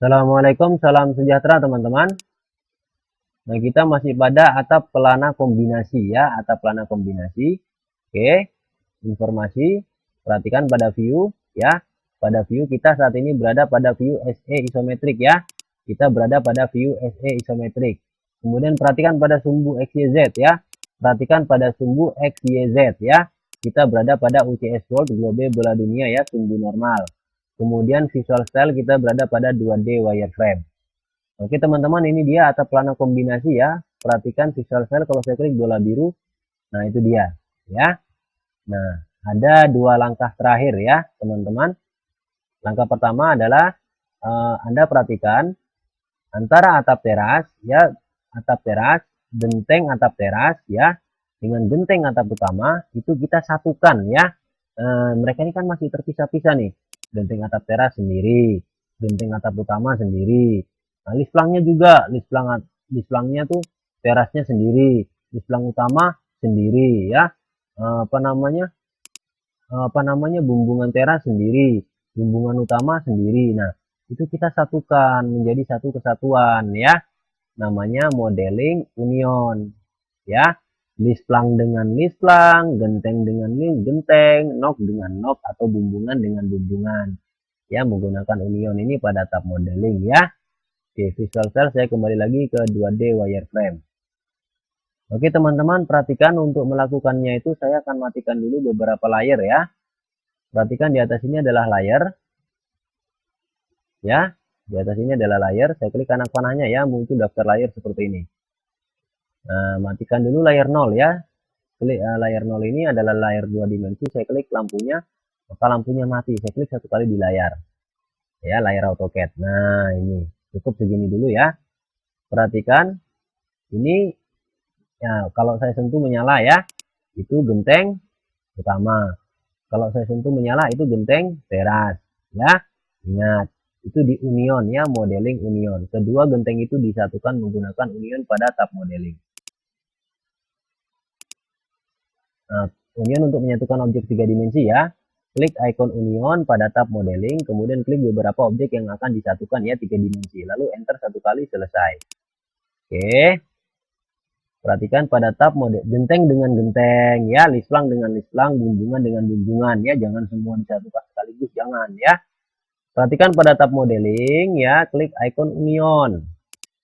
Assalamualaikum, salam sejahtera teman-teman. Nah, kita masih pada atap pelana kombinasi ya, atap pelana kombinasi. Oke, informasi, perhatikan pada view ya. Pada view kita saat ini berada pada view SE isometrik ya. Kita berada pada view SE isometrik. Kemudian perhatikan pada sumbu XYZ ya. Perhatikan pada sumbu XYZ ya. Kita berada pada UCS World Globe bola dunia ya, sumbu normal. Kemudian visual style kita berada pada 2D wireframe. Oke teman-teman, ini dia atap pelana kombinasi ya. Perhatikan visual style, kalau saya klik bola biru, nah itu dia ya. Nah, ada dua langkah terakhir ya teman-teman. Langkah pertama adalah Anda perhatikan antara atap teras ya, atap teras, genteng atap teras ya, dengan genteng atap utama itu kita satukan ya. Mereka ini kan masih terpisah-pisah nih. Genteng atap teras sendiri, genteng atap utama sendiri. Nah, lisplangnya juga, lisplangnya tuh terasnya sendiri, lisplang utama sendiri ya. Apa namanya? Bumbungan teras sendiri, bumbungan utama sendiri. Nah, itu kita satukan menjadi satu kesatuan ya. Namanya modeling union ya. Lisplang dengan lisplang, genteng dengan genteng, nok dengan nok, atau bumbungan dengan bumbungan ya, menggunakan union ini pada tab modeling ya. Oke, visual style saya kembali lagi ke 2D wireframe. Oke teman-teman, perhatikan untuk melakukannya itu saya akan matikan dulu beberapa layer ya. Perhatikan di atas ini adalah layer ya. Di atas ini adalah layer, saya klik kanan panahnya ya, muncul daftar layer seperti ini. Nah, matikan dulu layer 0 ya. Klik layer 0 ini adalah layer 2 dimensi, saya klik lampunya, maka lampunya mati. Saya klik satu kali di layar. Ya, layar AutoCAD. Nah, ini cukup segini dulu ya. Perhatikan ini ya, kalau saya sentuh menyala ya, itu genteng utama. Kalau saya sentuh menyala itu genteng teras ya. Ingat, itu di union ya, modeling union. Kedua genteng itu disatukan menggunakan union pada tab modeling. Nah, union untuk menyatukan objek 3 dimensi ya. Klik icon union pada tab modeling, kemudian klik beberapa objek yang akan disatukan ya 3 dimensi. Lalu enter satu kali, selesai. Oke. Perhatikan pada tab mode genteng dengan genteng ya, lisplang dengan lisplang, bumbungan dengan bumbungan ya, jangan semua disatukan sekaligus, jangan ya. Perhatikan pada tab modeling ya, klik icon union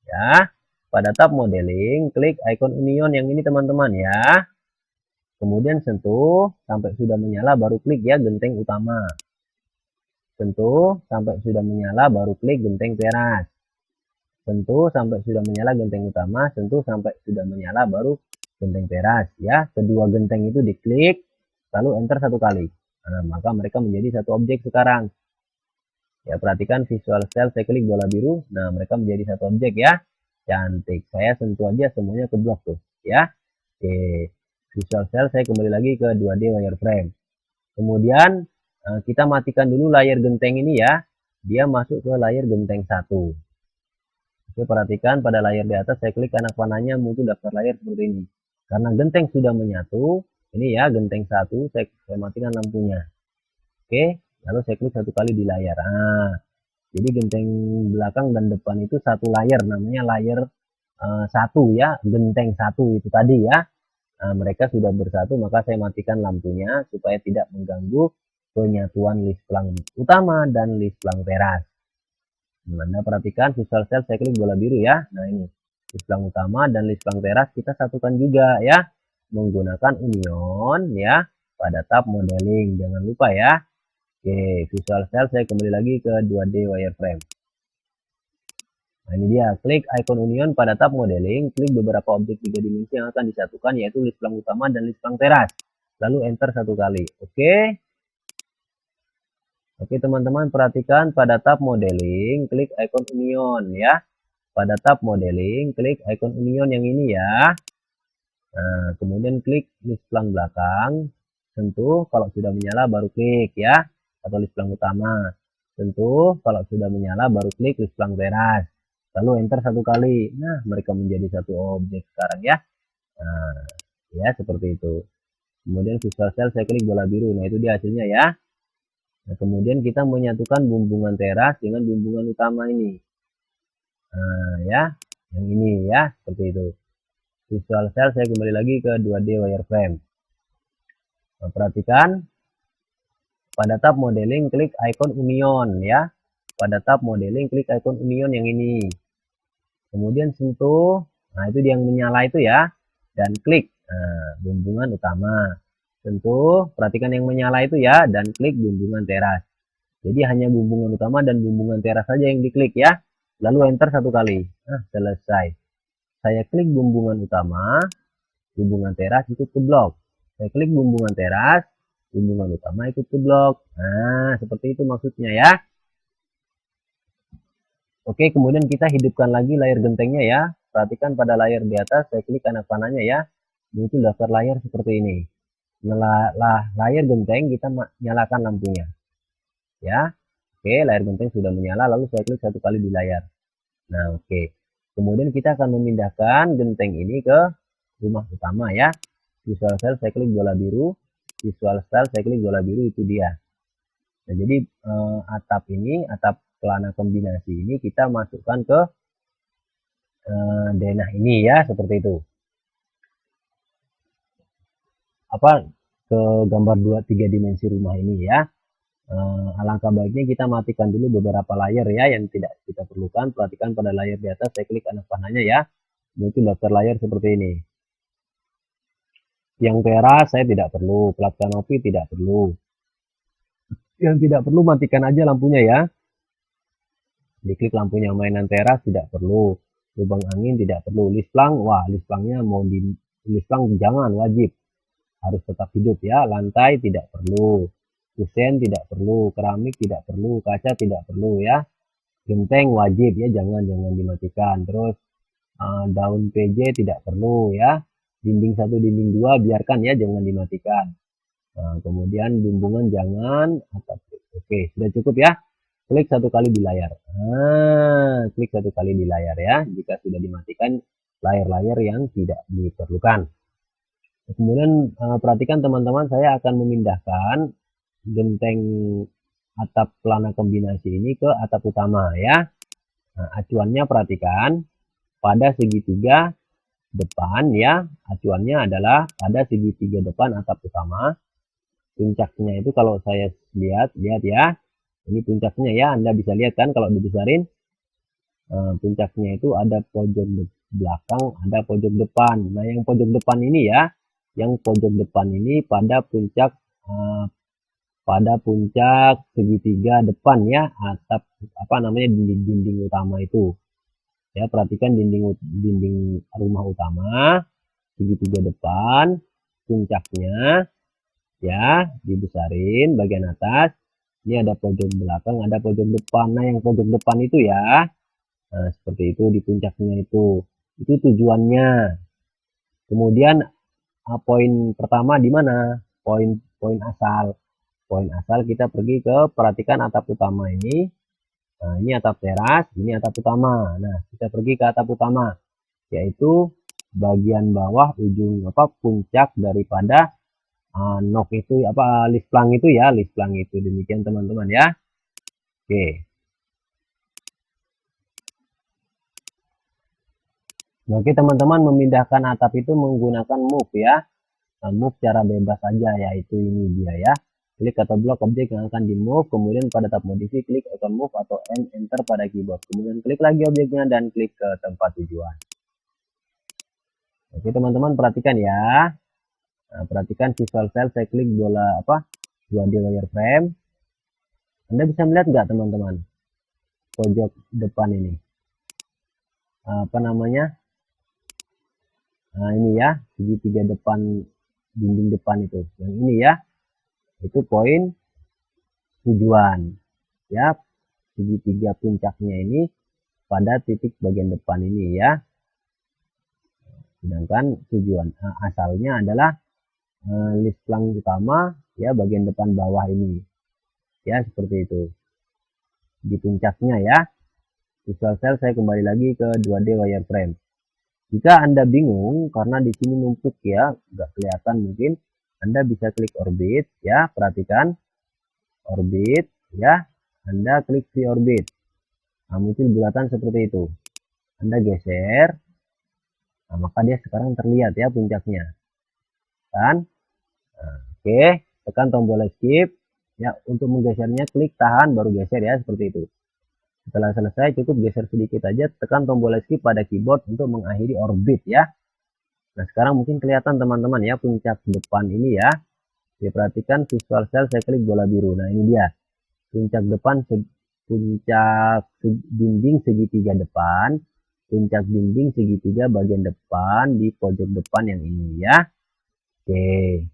ya. Pada tab modeling, klik icon union yang ini teman-teman ya. Kemudian sentuh sampai sudah menyala, baru klik ya genteng utama. Sentuh sampai sudah menyala, baru klik genteng teras. Sentuh sampai sudah menyala genteng utama, sentuh sampai sudah menyala, baru genteng teras ya. Kedua genteng itu diklik, lalu enter satu kali. Nah, maka mereka menjadi satu objek sekarang. Ya, perhatikan visual style, saya klik bola biru. Nah, mereka menjadi satu objek ya. Cantik. Saya sentuh aja semuanya ke blok tuh ya. Oke. Visual style saya kembali lagi ke 2D wireframe. Kemudian kita matikan dulu layar genteng ini ya. Dia masuk ke layar genteng 1. Oke, perhatikan pada layar di atas, saya klik kanan panahnya, muncul daftar layar seperti ini. Karena genteng sudah menyatu, ini ya genteng 1, saya matikan lampunya. Oke, lalu saya klik satu kali di layar. Nah, jadi genteng belakang dan depan itu satu layar, namanya layar 1 ya, genteng 1 itu tadi ya. Nah, mereka sudah bersatu, maka saya matikan lampunya supaya tidak mengganggu penyatuan lisplang utama dan lisplang teras. Anda perhatikan visual style, saya klik bola biru ya. Nah, ini lisplang utama dan lisplang teras kita satukan juga ya, menggunakan union ya pada tab modeling. Jangan lupa ya. Oke, visual style saya kembali lagi ke 2D wireframe. Nah, ini dia, klik icon union pada tab modeling, klik beberapa objek 3 dimensi yang akan disatukan, yaitu lisplang utama dan lisplang teras. Lalu enter satu kali. Oke. Oke teman-teman, perhatikan pada tab modeling, klik icon union ya. Pada tab modeling, klik icon union yang ini ya. Nah, kemudian klik lisplang belakang, sentuh, kalau sudah menyala baru klik ya, atau lisplang utama. Sentuh, kalau sudah menyala baru klik lisplang teras. Lalu enter satu kali. Nah, mereka menjadi satu objek sekarang ya. Nah, ya seperti itu. Kemudian visual style saya klik bola biru. Nah, itu dia hasilnya ya. Nah, kemudian kita menyatukan bumbungan teras dengan bumbungan utama ini. Nah, ya, yang ini ya, seperti itu. Visual Cell saya kembali lagi ke 2D wireframe. Nah, perhatikan pada tab modeling klik icon union ya. Pada tab modeling klik icon union yang ini. Kemudian sentuh, nah itu yang menyala itu ya, dan klik bumbungan utama. Sentuh, perhatikan yang menyala itu ya, dan klik bumbungan teras. Jadi hanya bumbungan utama dan bumbungan teras saja yang diklik ya. Lalu enter satu kali. Nah, selesai. Saya klik bumbungan utama, bumbungan teras ikut ke blok. Saya klik bumbungan teras, bumbungan utama ikut ke blok. Nah, seperti itu maksudnya ya. Oke, kemudian kita hidupkan lagi layar gentengnya ya. Perhatikan pada layar di atas, saya klik anak panahnya ya. Muncul daftar layar seperti ini. Layar genteng kita nyalakan lampunya. Ya, oke, layar genteng sudah menyala, lalu saya klik satu kali di layar. Nah, oke. Kemudian kita akan memindahkan genteng ini ke rumah utama ya. Visual Cell saya klik bola biru, Visual Style saya klik bola biru, itu dia. Nah, jadi atap ini, atap pelana kombinasi ini kita masukkan ke denah ini ya, seperti itu. Apa ke gambar 3 dimensi rumah ini ya. Alangkah baiknya kita matikan dulu beberapa layar ya yang tidak kita perlukan. Perhatikan pada layar di atas, saya klik anak panahnya ya. Muncul daftar layar seperti ini. Yang teras saya tidak perlu, plat kanopi tidak perlu. Yang tidak perlu matikan aja lampunya ya. Diklik lampunya. Mainan teras tidak perlu, lubang angin tidak perlu, lisplang, wah lisplangnya mau di lisplang jangan, wajib harus tetap hidup ya. Lantai tidak perlu, kusen tidak perlu, keramik tidak perlu, kaca tidak perlu ya. Genteng wajib ya, jangan dimatikan. Terus daun PJ tidak perlu ya. Dinding 1 dinding 2 biarkan ya, jangan dimatikan. Nah, kemudian bumbungan jangan. Oke, sudah cukup ya. Klik satu kali di layar. Nah, klik satu kali di layar ya. Jika sudah dimatikan layar-layar yang tidak diperlukan. Kemudian perhatikan teman-teman, saya akan memindahkan genteng atap pelana kombinasi ini ke atap utama ya. Nah, acuannya perhatikan pada segitiga depan ya. Acuannya adalah pada segitiga depan atap utama. Puncaknya itu kalau saya lihat ya. Ini puncaknya ya, Anda bisa lihat kan kalau dibesarin. Puncaknya itu ada pojok belakang, ada pojok depan. Nah, yang pojok depan ini ya, yang pojok depan ini pada puncak segitiga depan ya, atap apa namanya, dinding utama itu. Ya, perhatikan dinding rumah utama, segitiga depan, puncaknya ya, dibesarin bagian atas. Ini ada pojok belakang, ada pojok depan. Nah, yang pojok depan itu ya, nah seperti itu di puncaknya itu tujuannya. Kemudian poin pertama di mana? Poin asal. Poin asal kita pergi ke, perhatikan atap utama ini. Nah, ini atap teras, ini atap utama. Nah, kita pergi ke atap utama, yaitu bagian bawah ujung puncak daripada nok itu lisplang itu ya, lisplang itu. Demikian teman-teman ya. Oke. Oke teman-teman, memindahkan atap itu menggunakan move ya. Nah, move cara bebas saja, yaitu ini dia ya. Klik atau blok objek yang akan di move, kemudian pada tab modify klik icon move atau enter pada keyboard. Kemudian klik lagi objeknya dan klik ke tempat tujuan. Oke teman-teman, perhatikan ya. Nah, perhatikan Visual Cell, saya klik bola 2D wireframe. Anda bisa melihat nggak teman-teman pojok depan ini? Apa namanya? Nah, ini ya, segitiga depan, dinding depan itu. Yang ini ya, itu poin tujuan. Ya, segitiga puncaknya ini pada titik bagian depan ini ya. Sedangkan tujuan asalnya adalah lisplang utama ya, bagian depan bawah ini. Ya, seperti itu. Di puncaknya ya. Visual Cell saya kembali lagi ke 2D wireframe. Jika Anda bingung karena di sini numpuk ya, nggak kelihatan mungkin, Anda bisa klik orbit ya, perhatikan orbit ya, Anda klik free orbit. Nah, muncul bulatan seperti itu. Anda geser, nah, maka dia sekarang terlihat ya puncaknya kan. Nah, oke, tekan tombol escape ya. Untuk menggesernya klik tahan baru geser ya, seperti itu. Setelah selesai cukup geser sedikit aja, tekan tombol escape pada keyboard untuk mengakhiri orbit ya. Nah sekarang mungkin kelihatan teman-teman ya puncak depan ini ya. Diperhatikan visual cell, saya klik bola biru. Nah ini dia puncak depan, puncak dinding segitiga depan, puncak dinding segitiga bagian depan di pojok depan yang ini ya. Oke,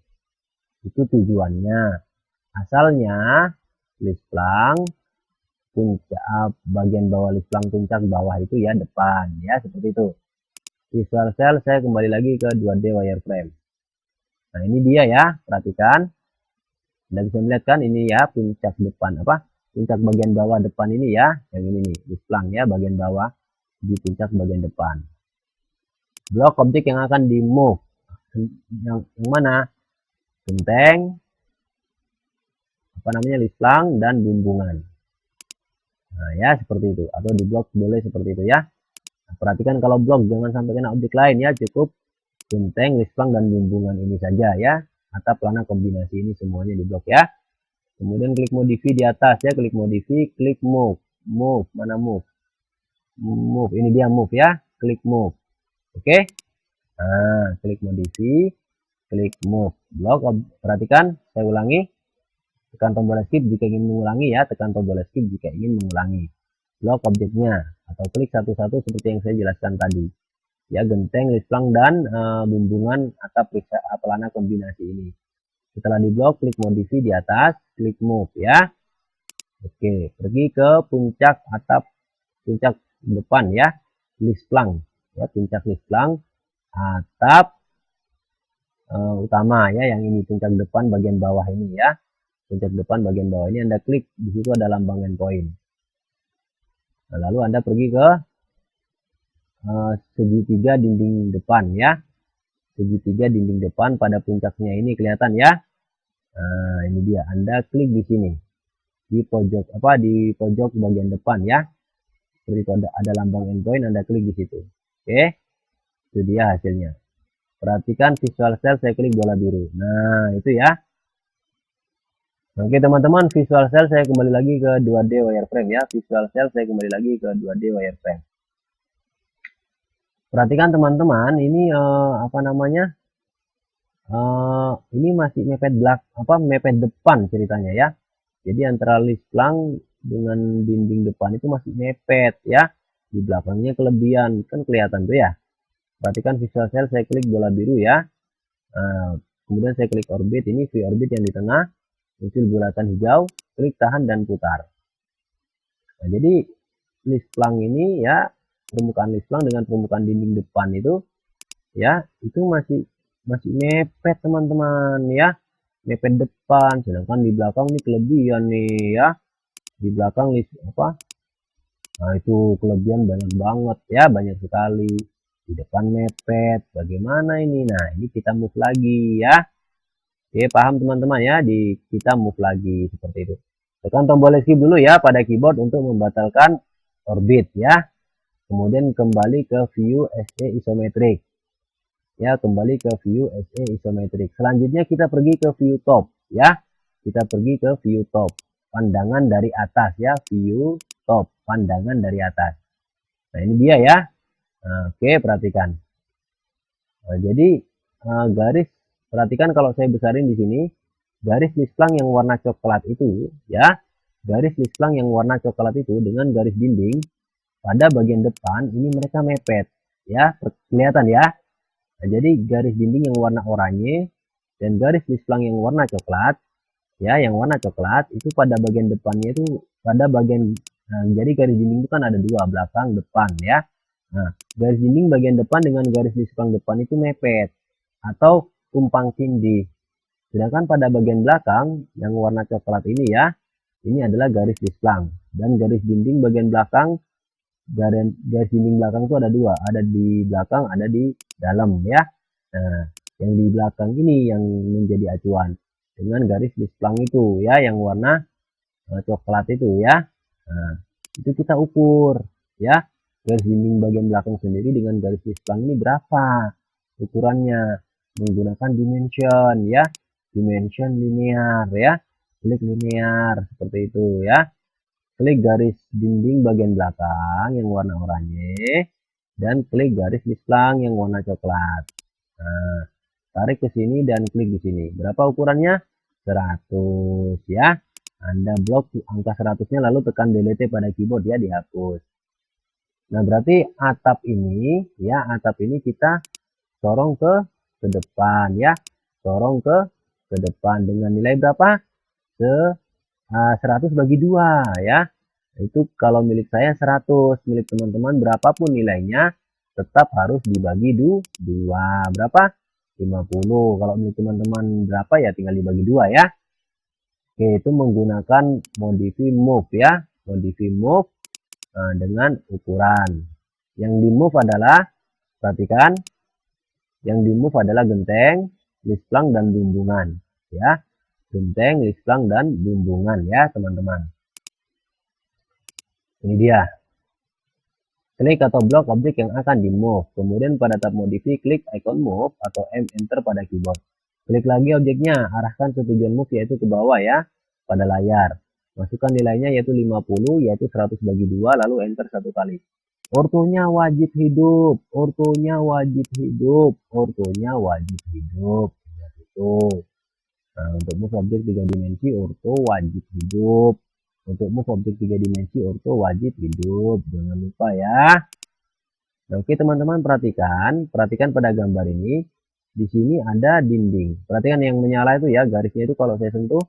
itu tujuannya. Asalnya lisplang puncak bagian bawah, lisplang puncak bawah itu ya depan ya, seperti itu. Visual cell saya kembali lagi ke 2D wireframe. Nah ini dia ya, perhatikan. Anda bisa melihat kan ini ya puncak depan apa? Puncak bagian bawah depan ini ya, yang ini nih, lisplang ya bagian bawah di puncak bagian depan. Blok objek yang akan di move, yang mana? Genteng, apa namanya, lisplang dan bumbungan. Nah ya seperti itu, atau di blok boleh seperti itu ya. Nah, perhatikan kalau blok jangan sampai kena objek lain ya, cukup genteng, lisplang dan bumbungan ini saja ya, atap pelana kombinasi ini semuanya di blok ya. Kemudian klik modify di atas ya, klik modify, klik move. Move, mana move? Move, ini dia move ya, klik move. Oke. Nah, klik modify, klik move. Blok, perhatikan, saya ulangi. Tekan tombol escape jika ingin mengulangi ya, tekan tombol escape jika ingin mengulangi. Blok objeknya, atau klik satu-satu seperti yang saya jelaskan tadi. Ya, genteng, lisplang dan bumbungan atap pelana kombinasi ini. Setelah diblok, klik modify di atas, klik move ya. Oke, pergi ke puncak atap, puncak depan ya, lisplang ya, puncak lisplang atap utama ya, yang ini puncak depan bagian bawah ini ya, puncak depan bagian bawah ini Anda klik, di situ ada lambang endpoint. Nah, lalu Anda pergi ke segitiga dinding depan ya, segitiga dinding depan pada puncaknya ini kelihatan ya. Nah ini dia, Anda klik di sini di pojok apa, di pojok bagian depan ya, seperti itu ada lambang endpoint, Anda klik di situ. Oke, itu dia hasilnya. Perhatikan visual cell, saya klik bola biru. Nah itu ya. Oke teman-teman, visual cell saya kembali lagi ke 2D wireframe ya, visual cell saya kembali lagi ke 2D wireframe. Perhatikan teman-teman, ini apa namanya, ini masih mepet mepet depan ceritanya ya. Jadi antara lisplang dengan dinding depan itu masih mepet ya. Di belakangnya kelebihan, kan kelihatan tuh ya. Perhatikan visual cell, saya klik bola biru ya. Kemudian saya klik orbit, ini V orbit yang di tengah, muncul bulatan hijau, klik tahan dan putar. Nah, jadi lisplang ini ya, permukaan lisplang dengan permukaan dinding depan itu ya, itu masih mepet teman-teman ya, mepet depan. Sedangkan di belakang ini kelebihan nih ya, di belakang apa, nah itu kelebihan banyak banget ya, banyak sekali. Di depan mepet, bagaimana ini? Nah ini kita move lagi ya. Oke, paham teman-teman ya, kita move lagi seperti itu. Tekan tombol escape dulu ya pada keyboard untuk membatalkan orbit ya. Kemudian kembali ke view SE isometric ya, kembali ke view SE isometric. Selanjutnya kita pergi ke view top ya, kita pergi ke view top, pandangan dari atas ya, view top, pandangan dari atas. Nah ini dia ya. Nah, oke, perhatikan. Nah, jadi garis, perhatikan kalau saya besarin di sini, garis lisplang yang warna coklat itu ya, garis lisplang yang warna coklat itu dengan garis dinding pada bagian depan ini mereka mepet ya, kelihatan ya. Nah, jadi garis dinding yang warna oranye dan garis lisplang yang warna coklat ya, yang warna coklat itu pada bagian depannya itu pada bagian, jadi garis dinding itu kan ada dua, belakang depan ya. Nah garis dinding bagian depan dengan garis lisplang depan itu mepet atau tumpang tindih. Sedangkan pada bagian belakang yang warna coklat ini ya, ini adalah garis lisplang, dan garis dinding bagian belakang, garis dinding belakang itu ada dua, ada di belakang, ada di dalam ya. Nah yang di belakang ini yang menjadi acuan dengan garis lisplang itu ya, yang warna coklat itu ya. Nah itu kita ukur ya, garis dinding bagian belakang sendiri dengan garis list-lang ini berapa ukurannya, menggunakan dimension ya, dimension linear ya, klik linear seperti itu ya. Klik garis dinding bagian belakang yang warna oranye dan klik garis list-lang yang warna coklat. Nah, tarik ke sini dan klik di sini. Berapa ukurannya? 100 ya. Anda blok angka 100-nya lalu tekan delete pada keyboard ya, dihapus. Nah, berarti atap ini ya, atap ini kita sorong ke depan ya. Sorong ke depan dengan nilai berapa? 100 bagi 2 ya. Itu kalau milik saya 100, milik teman-teman berapapun nilainya tetap harus dibagi 2. Berapa? 50. Kalau milik teman-teman berapa ya tinggal dibagi 2 ya. Oke, itu menggunakan modify move ya. Modify move dengan ukuran. Yang di move adalah, perhatikan, yang di move adalah genteng, list-lang dan bumbungan ya. Genteng, list-lang dan bumbungan ya teman-teman. Ini dia. Klik atau blok objek yang akan di move. Kemudian pada tab modify klik icon move atau M enter pada keyboard. Klik lagi objeknya, arahkan ke tujuan move yaitu ke bawah ya pada layar. Masukkan nilainya yaitu 50, yaitu 100 bagi 2 lalu enter 1 kali. Ortonya wajib hidup, ortonya wajib hidup, ortonya wajib hidup. Itu. Nah, untuk move objek 3 dimensi orto wajib hidup. Untuk move objek 3 dimensi orto wajib hidup. Jangan lupa ya. Nah, oke teman-teman, perhatikan pada gambar ini. Di sini ada dinding. Perhatikan yang menyala itu ya, garisnya itu kalau saya sentuh,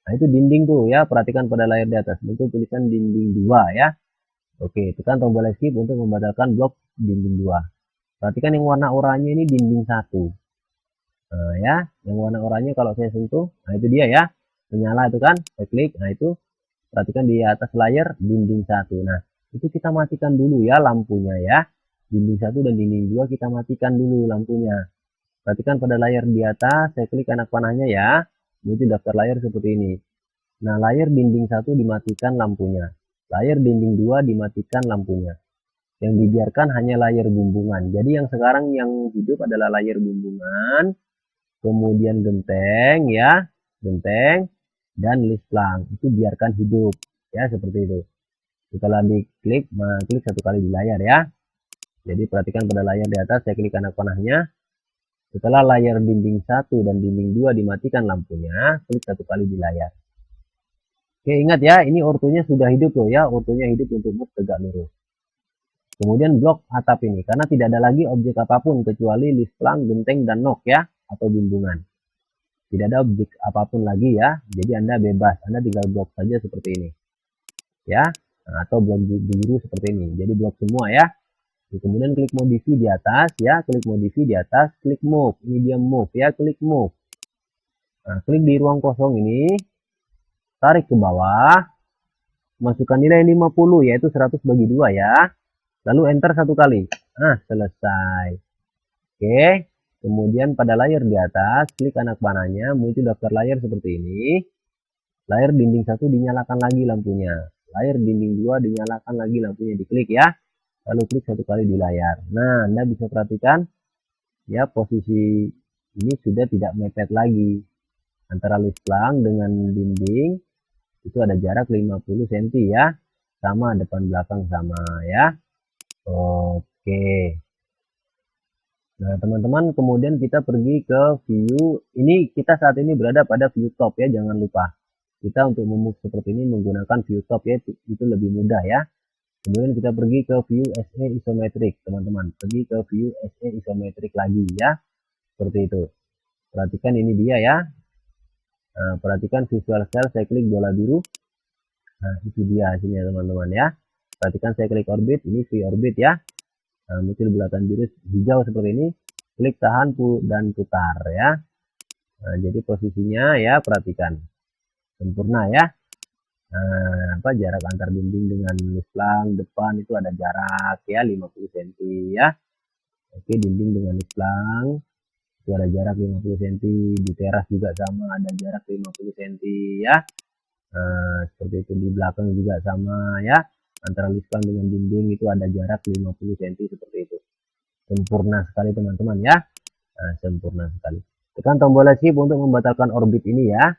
nah itu dinding tuh ya. Perhatikan pada layar di atas, itu tulisan dinding 2 ya. Oke, tekan tombol escape untuk membatalkan blok dinding 2. Perhatikan yang warna oranye ini dinding 1. Nah ya, yang warna oranye kalau saya sentuh, nah itu dia ya, menyala itu kan, saya klik, nah itu perhatikan di atas layar dinding 1. Nah itu kita matikan dulu ya lampunya ya, dinding 1 dan dinding 2 kita matikan dulu lampunya. Perhatikan pada layar di atas, saya klik anak panahnya ya, muncul daftar layar seperti ini. Nah layar dinding 1 dimatikan lampunya, layar dinding 2 dimatikan lampunya. Yang dibiarkan hanya layar bumbungan. Jadi yang sekarang yang hidup adalah layar bumbungan, kemudian genteng ya, genteng dan list-lang itu biarkan hidup ya, seperti itu. Setelah diklik, klik 1 kali di layar ya. Jadi perhatikan pada layar di atas, saya klik anak panahnya. Setelah layar dinding 1 dan dinding 2 dimatikan lampunya, klik 1 kali di layar. Oke, ingat ya, ini ortonya sudah hidup loh ya, ortonya hidup untuk move tegak lurus. Kemudian blok atap ini, karena tidak ada lagi objek apapun kecuali list-lang, genteng, dan nok ya, atau bumbungan. Tidak ada objek apapun lagi ya, jadi Anda bebas, Anda tinggal blok saja seperti ini ya, atau blok biru seperti ini, jadi blok semua ya. Kemudian klik modify di atas ya, klik modify di atas, klik move, ini dia move ya, klik move. Nah, klik di ruang kosong ini, tarik ke bawah, masukkan nilai 50 yaitu 100 bagi 2 ya, lalu enter 1 kali. Nah, selesai. Oke, kemudian pada layar di atas, klik anak panahnya, muncul daftar layar seperti ini. Layar dinding 1 dinyalakan lagi lampunya, layar dinding 2 dinyalakan lagi lampunya, diklik ya, lalu klik 1 kali di layar. Nah, Anda bisa perhatikan ya, posisi ini sudah tidak mepet lagi antara list-lang dengan dinding, itu ada jarak 50 cm ya, sama depan belakang sama ya. Oke. Nah teman-teman, kemudian kita pergi ke view, ini kita saat ini berada pada view top ya, jangan lupa kita untuk memove seperti ini menggunakan view top ya, itu lebih mudah ya. Kemudian kita pergi ke view SE isometric teman-teman, pergi ke view SE isometric lagi ya, seperti itu. Perhatikan ini dia ya. Nah, perhatikan visual cell, saya klik bola biru. Nah, itu dia hasilnya teman-teman ya. Perhatikan saya klik orbit, ini free orbit ya. Nah, muncul bulatan biru hijau seperti ini. Klik tahan dan putar ya. Nah, jadi posisinya ya, perhatikan sempurna ya. Nah, jarak antar dinding dengan list-lang depan itu ada jarak ya 50 cm ya. Oke, dinding dengan list-lang itu ada jarak 50 cm, di teras juga sama ada jarak 50 cm ya. Nah, seperti itu di belakang juga sama ya. Antara lispan dengan dinding itu ada jarak 50 cm seperti itu. Sempurna sekali teman-teman ya. Nah, sempurna sekali. Tekan tombol shift untuk membatalkan orbit ini ya.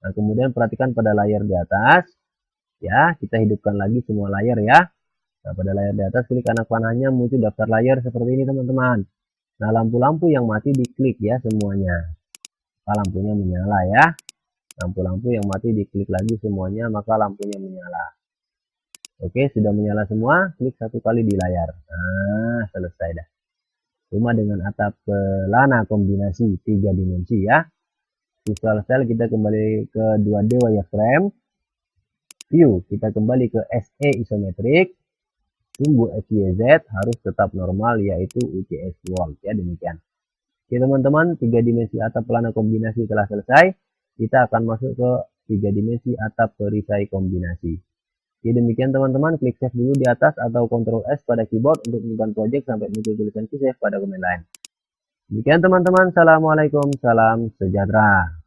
Nah, kemudian perhatikan pada layar di atas. Ya, kita hidupkan lagi semua layar ya. Nah, pada layar di atas klik anak panahnya, muncul daftar layar seperti ini teman-teman. Nah, lampu-lampu yang mati diklik ya semuanya. Maka lampunya menyala ya. Lampu-lampu yang mati diklik lagi semuanya, maka lampunya menyala. Oke, sudah menyala semua, klik satu kali di layar. Nah, selesai dah. Rumah dengan atap pelana kombinasi 3 dimensi ya. Visual style kita kembali ke 2D wireframe. View kita kembali ke SE isometrik. Sumbu XYZ harus tetap normal yaitu UCS World ya, demikian. Oke teman-teman, 3 dimensi atap pelana kombinasi telah selesai. Kita akan masuk ke 3 dimensi atap perisai kombinasi. Oke, demikian teman-teman, klik save dulu di atas atau Ctrl S pada keyboard untuk menyimpan project sampai muncul tulisan save pada komen lain. Demikian teman-teman, assalamualaikum, salam sejahtera.